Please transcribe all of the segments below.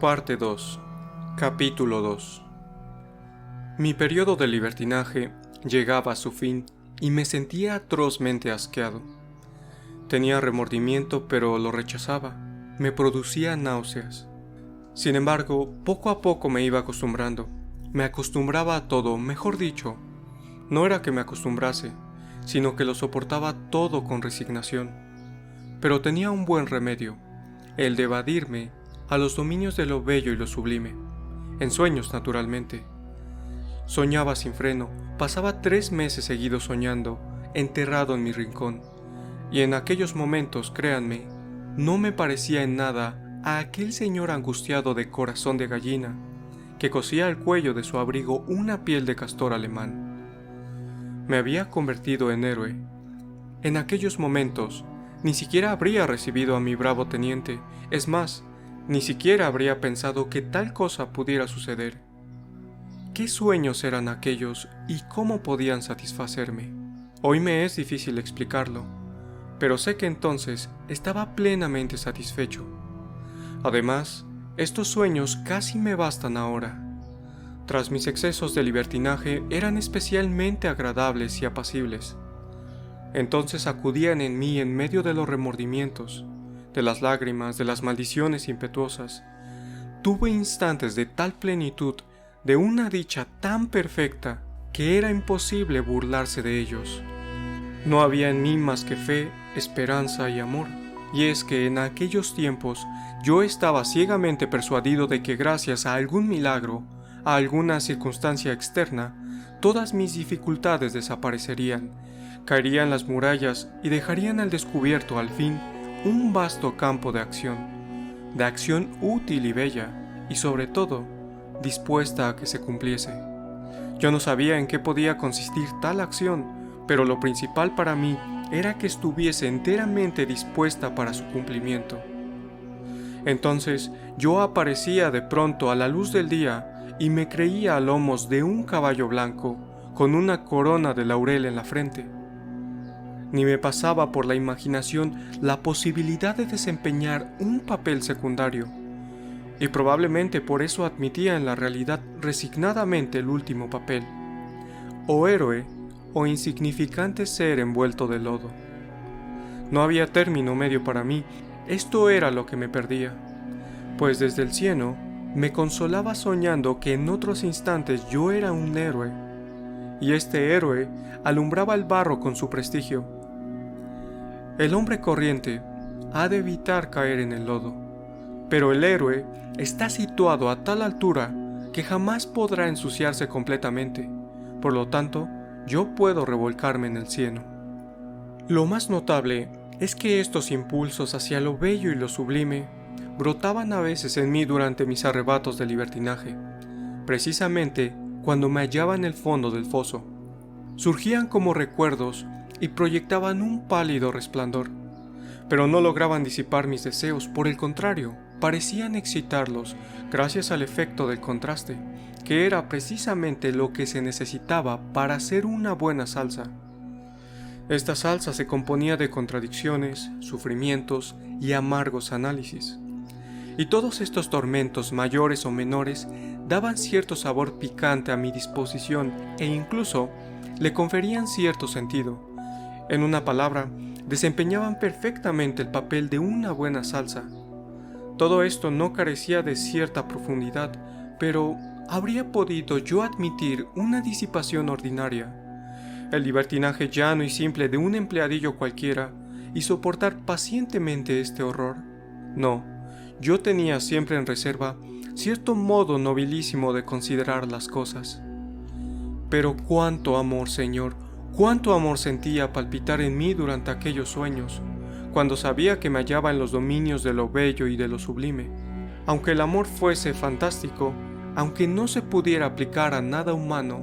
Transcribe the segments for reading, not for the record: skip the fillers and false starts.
Parte 2. Capítulo 2. Mi periodo de libertinaje llegaba a su fin y me sentía atrozmente asqueado. Tenía remordimiento, pero lo rechazaba. Me producía náuseas. Sin embargo, poco a poco me iba acostumbrando. Me acostumbraba a todo, mejor dicho. No era que me acostumbrase, sino que lo soportaba todo con resignación. Pero tenía un buen remedio, el de evadirme a los dominios de lo bello y lo sublime, en sueños naturalmente. Soñaba sin freno, pasaba 3 meses seguidos soñando, enterrado en mi rincón, y en aquellos momentos, créanme, no me parecía en nada a aquel señor angustiado de corazón de gallina, que cosía al cuello de su abrigo una piel de castor alemán. Me había convertido en héroe. En aquellos momentos, ni siquiera habría recibido a mi bravo teniente, es más, ni siquiera habría pensado que tal cosa pudiera suceder. ¿Qué sueños eran aquellos y cómo podían satisfacerme? Hoy me es difícil explicarlo, pero sé que entonces estaba plenamente satisfecho. Además, estos sueños casi me bastan ahora. Tras mis excesos de libertinaje eran especialmente agradables y apacibles. Entonces acudían en mí en medio de los remordimientos, de las lágrimas, de las maldiciones impetuosas. Tuve instantes de tal plenitud, de una dicha tan perfecta, que era imposible burlarse de ellos. No había en mí más que fe, esperanza y amor, y es que en aquellos tiempos yo estaba ciegamente persuadido de que gracias a algún milagro, a alguna circunstancia externa, todas mis dificultades desaparecerían, caerían las murallas y dejarían al descubierto al fin un vasto campo de acción útil y bella, y sobre todo, dispuesta a que se cumpliese. Yo no sabía en qué podía consistir tal acción, pero lo principal para mí era que estuviese enteramente dispuesta para su cumplimiento. Entonces yo aparecía de pronto a la luz del día y me creía a lomos de un caballo blanco, con una corona de laurel en la frente. Ni me pasaba por la imaginación la posibilidad de desempeñar un papel secundario, y probablemente por eso admitía en la realidad resignadamente el último papel, o héroe o insignificante ser envuelto de lodo. No había término medio para mí, esto era lo que me perdía, pues desde el cielo me consolaba soñando que en otros instantes yo era un héroe, y este héroe alumbraba el barro con su prestigio. El hombre corriente ha de evitar caer en el lodo, pero el héroe está situado a tal altura que jamás podrá ensuciarse completamente, por lo tanto, yo puedo revolcarme en el cieno. Lo más notable es que estos impulsos hacia lo bello y lo sublime brotaban a veces en mí durante mis arrebatos de libertinaje, precisamente cuando me hallaba en el fondo del foso. Surgían como recuerdos y proyectaban un pálido resplandor, pero no lograban disipar mis deseos, por el contrario, parecían excitarlos gracias al efecto del contraste, que era precisamente lo que se necesitaba para hacer una buena salsa. Esta salsa se componía de contradicciones, sufrimientos y amargos análisis. Y todos estos tormentos mayores o menores daban cierto sabor picante a mi disposición e incluso le conferían cierto sentido. En una palabra, desempeñaban perfectamente el papel de una buena salsa. Todo esto no carecía de cierta profundidad, pero ¿habría podido yo admitir una disipación ordinaria, el libertinaje llano y simple de un empleadillo cualquiera, y soportar pacientemente este horror? No, yo tenía siempre en reserva cierto modo nobilísimo de considerar las cosas. Pero cuánto amor, Señor, cuánto amor sentía palpitar en mí durante aquellos sueños, cuando sabía que me hallaba en los dominios de lo bello y de lo sublime. Aunque el amor fuese fantástico, aunque no se pudiera aplicar a nada humano,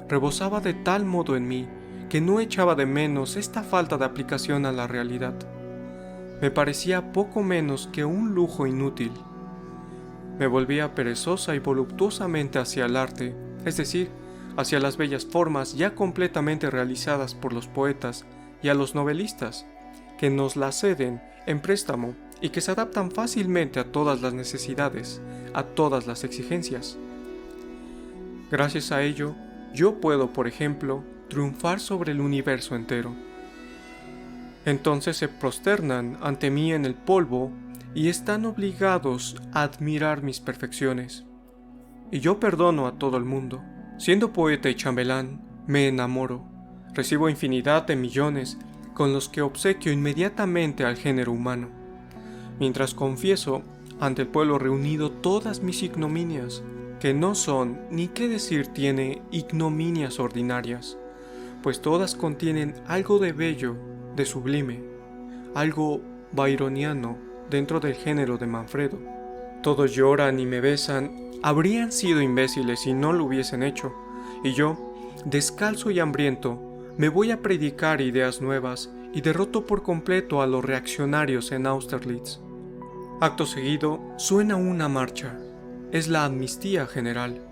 rebosaba de tal modo en mí que no echaba de menos esta falta de aplicación a la realidad. Me parecía poco menos que un lujo inútil. Me volvía perezosa y voluptuosamente hacia el arte, es decir, hacia las bellas formas ya completamente realizadas por los poetas y a los novelistas, que nos las ceden en préstamo y que se adaptan fácilmente a todas las necesidades, a todas las exigencias. Gracias a ello, yo puedo, por ejemplo, triunfar sobre el universo entero. Entonces se prosternan ante mí en el polvo y están obligados a admirar mis perfecciones. Y yo perdono a todo el mundo. Siendo poeta y chambelán, me enamoro. Recibo infinidad de millones con los que obsequio inmediatamente al género humano, mientras confieso ante el pueblo reunido todas mis ignominias, que no son, ni qué decir tiene, ignominias ordinarias, pues todas contienen algo de bello, de sublime, algo byroniano dentro del género de Manfredo. Todos lloran y me besan, habrían sido imbéciles si no lo hubiesen hecho, y yo, descalzo y hambriento, me voy a predicar ideas nuevas y derroto por completo a los reaccionarios en Austerlitz. Acto seguido, suena una marcha. Es la amnistía general.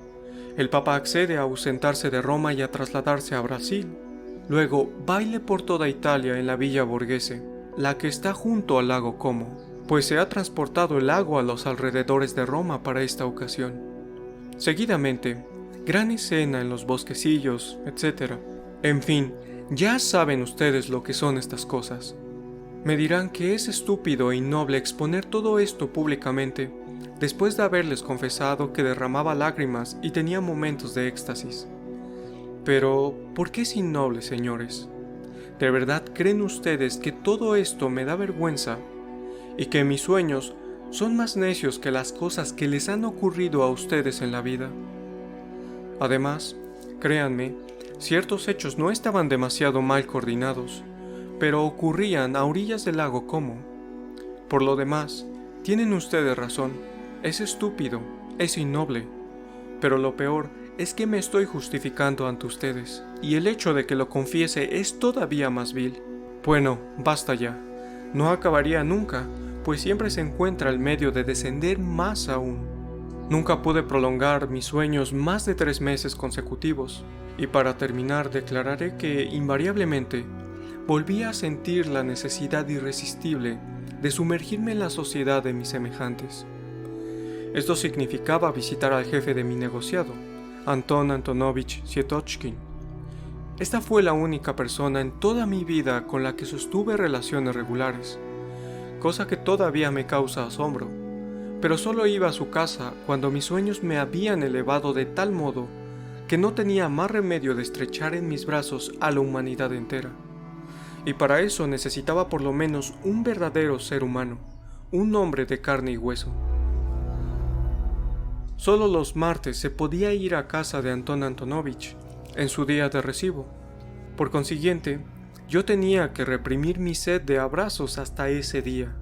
El Papa accede a ausentarse de Roma y a trasladarse a Brasil. Luego, baile por toda Italia en la Villa Borghese, la que está junto al lago Como, pues se ha transportado el lago a los alrededores de Roma para esta ocasión. Seguidamente, gran escena en los bosquecillos, etc. En fin, ya saben ustedes lo que son estas cosas. Me dirán que es estúpido e innoble exponer todo esto públicamente, después de haberles confesado que derramaba lágrimas y tenía momentos de éxtasis. Pero, ¿por qué es innoble, señores? ¿De verdad creen ustedes que todo esto me da vergüenza y que mis sueños son más necios que las cosas que les han ocurrido a ustedes en la vida? Además, créanme, ciertos hechos no estaban demasiado mal coordinados, pero ocurrían a orillas del lago Como. Por lo demás, tienen ustedes razón, es estúpido, es innoble, pero lo peor es que me estoy justificando ante ustedes, y el hecho de que lo confiese es todavía más vil. Bueno, basta ya, no acabaría nunca, pues siempre se encuentra el medio de descender más aún. Nunca pude prolongar mis sueños más de 3 meses consecutivos, y para terminar declararé que, invariablemente, volví a sentir la necesidad irresistible de sumergirme en la sociedad de mis semejantes. Esto significaba visitar al jefe de mi negociado, Anton Antonovich Sietochkin. Esta fue la única persona en toda mi vida con la que sostuve relaciones regulares, cosa que todavía me causa asombro, pero solo iba a su casa cuando mis sueños me habían elevado de tal modo que no tenía más remedio de estrechar en mis brazos a la humanidad entera. Y para eso necesitaba por lo menos un verdadero ser humano, un hombre de carne y hueso. Solo los martes se podía ir a casa de Anton Antonovich, en su día de recibo. Por consiguiente, yo tenía que reprimir mi sed de abrazos hasta ese día.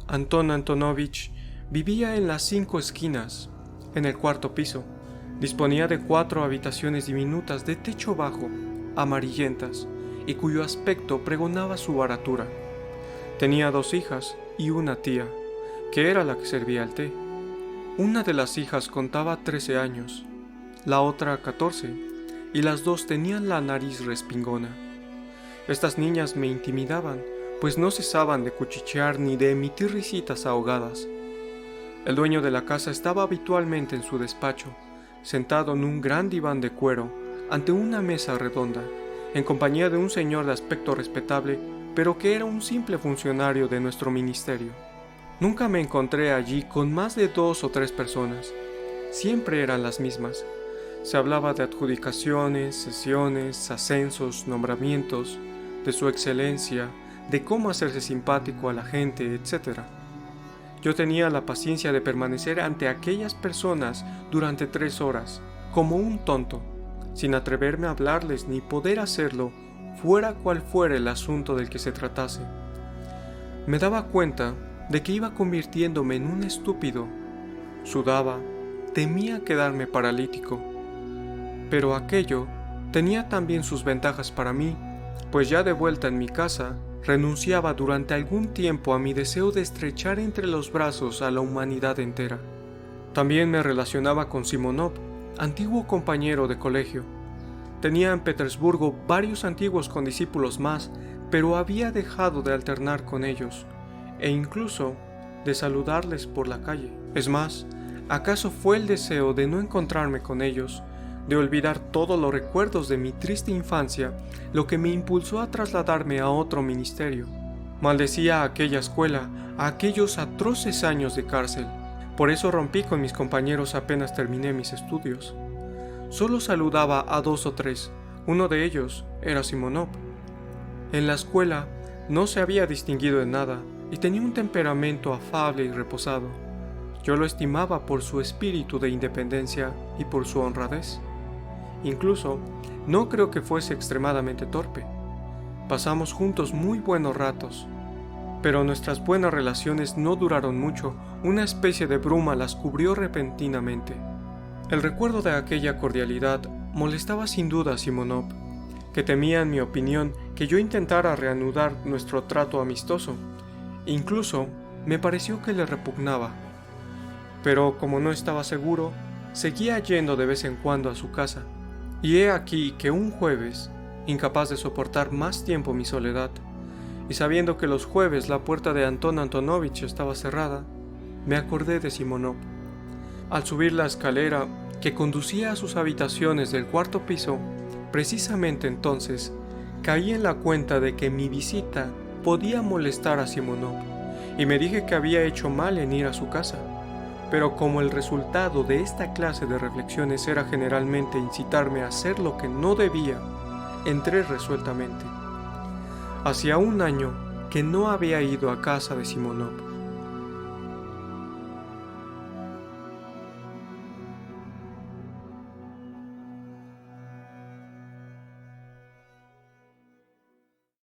Anton Antonovich vivía en las 5 esquinas, en el 4º piso. Disponía de 4 habitaciones diminutas de techo bajo, amarillentas, y cuyo aspecto pregonaba su baratura. Tenía 2 hijas y una tía, que era la que servía el té. Una de las hijas contaba 13 años, la otra 14, y las 2 tenían la nariz respingona. Estas niñas me intimidaban, pues no cesaban de cuchichear ni de emitir risitas ahogadas. El dueño de la casa estaba habitualmente en su despacho, sentado en un gran diván de cuero, ante una mesa redonda, en compañía de un señor de aspecto respetable, pero que era un simple funcionario de nuestro ministerio. Nunca me encontré allí con más de 2 o 3 personas. Siempre eran las mismas. Se hablaba de adjudicaciones, sesiones, ascensos, nombramientos, de su excelencia, de cómo hacerse simpático a la gente, etc. Yo tenía la paciencia de permanecer ante aquellas personas durante 3 horas, como un tonto, sin atreverme a hablarles ni poder hacerlo, fuera cual fuera el asunto del que se tratase. Me daba cuenta de que iba convirtiéndome en un estúpido. Sudaba, temía quedarme paralítico. Pero aquello tenía también sus ventajas para mí, pues ya de vuelta en mi casa, renunciaba durante algún tiempo a mi deseo de estrechar entre los brazos a la humanidad entera. También me relacionaba con Simonov, antiguo compañero de colegio. Tenía en Petersburgo varios antiguos condiscípulos más, pero había dejado de alternar con ellos, e incluso de saludarles por la calle. Es más, ¿acaso fue el deseo de no encontrarme con ellos, de olvidar todos los recuerdos de mi triste infancia, lo que me impulsó a trasladarme a otro ministerio? Maldecía a aquella escuela, a aquellos atroces años de cárcel. Por eso rompí con mis compañeros apenas terminé mis estudios. Solo saludaba a 2 o 3, uno de ellos era Simonov. En la escuela no se había distinguido en nada y tenía un temperamento afable y reposado. Yo lo estimaba por su espíritu de independencia y por su honradez. Incluso, no creo que fuese extremadamente torpe. Pasamos juntos muy buenos ratos, pero nuestras buenas relaciones no duraron mucho. Una especie de bruma las cubrió repentinamente. El recuerdo de aquella cordialidad molestaba sin duda a Simonov, que temía, en mi opinión, que yo intentara reanudar nuestro trato amistoso. Incluso me pareció que le repugnaba. Pero como no estaba seguro, seguía yendo de vez en cuando a su casa. Y he aquí que un jueves, incapaz de soportar más tiempo mi soledad, y sabiendo que los jueves la puerta de Anton Antonovich estaba cerrada, me acordé de Simonov. Al subir la escalera que conducía a sus habitaciones del 4º piso, precisamente entonces, caí en la cuenta de que mi visita podía molestar a Simonov, y me dije que había hecho mal en ir a su casa. Pero como el resultado de esta clase de reflexiones era generalmente incitarme a hacer lo que no debía, entré resueltamente. Hacía un año que no había ido a casa de Simonov.